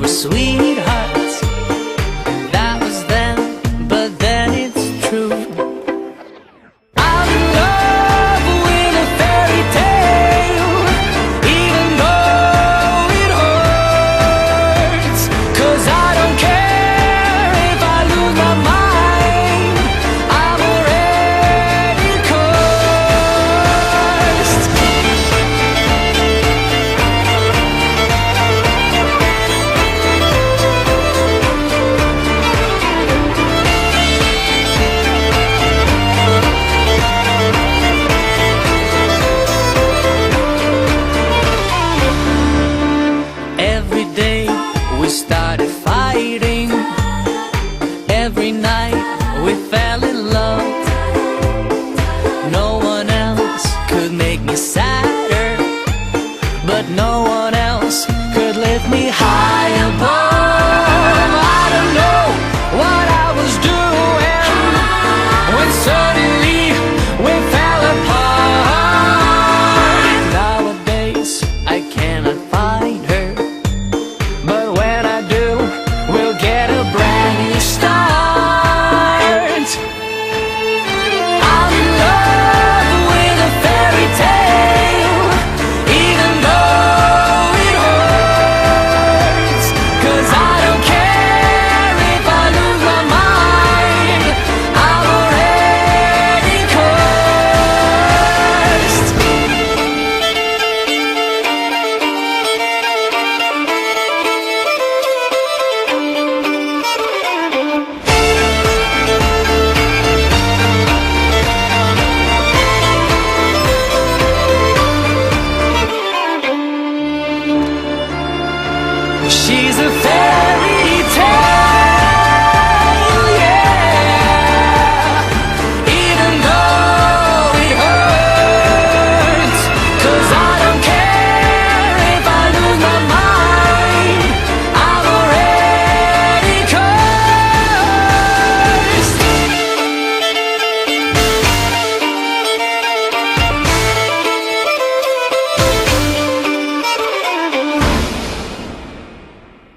sweetheart. That was then, but then it's true. I'm in love with a fairy tale, even though it hurts. 'Cause I don't care if I lose my mind, I'm already cursed. Every day we started fighting, every night we fell in love. No one else could make me sadder, but no one else could lift me high above. I don't know what I was doing when suddenly we fell apart. Nowadays I cannot find her, but when I do, we'll get a brand new start. I'm in love with a fairy tale, even though it hurts. 'Cause I don't care if I lose my mind, I'm already cursed. She's a fairy